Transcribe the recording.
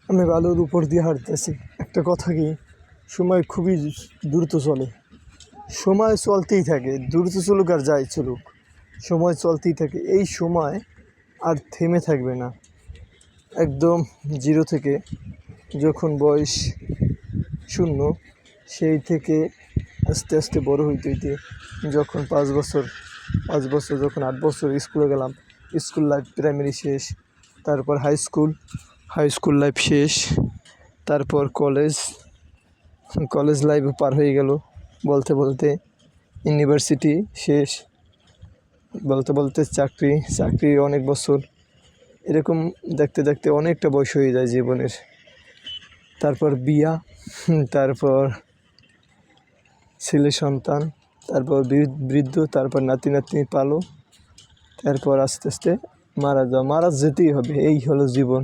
আমি বালুর উপর দিয়ে হাঁটতেছি। একটা কথা কি, সময় খুবই দ্রুত চলে। সময় চলতেই থাকে, দ্রুত চলুক আর যাই চলুক, সময় চলতেই থাকে। এই সময় আর থেমে থাকবে না। একদম জিরো থেকে যখন বয়স শূন্য, সেই থেকে আস্তে আস্তে বড় হইতে হইতে যখন 5 বছর যখন 8 বছর স্কুলে গেলাম, স্কুল লাইফ প্রাইমারি শেষ, তারপর হাই স্কুল লাইফ শেষ, তারপর কলেজ লাইফ পার হয়ে গেল বলতে বলতে, ইউনিভার্সিটি শেষ বলতে বলতে, চাকরি অনেক বছর, এরকম দেখতে দেখতে অনেকটা বয়স হয়ে যায় জীবনের। তারপর বিয়া, তারপর ছেলে সন্তান, তারপর বৃদ্ধ, তারপর নাতি নাতনি পালো, তারপর আস্তে আস্তে মারা যেতেই হবে। এই হলো জীবন।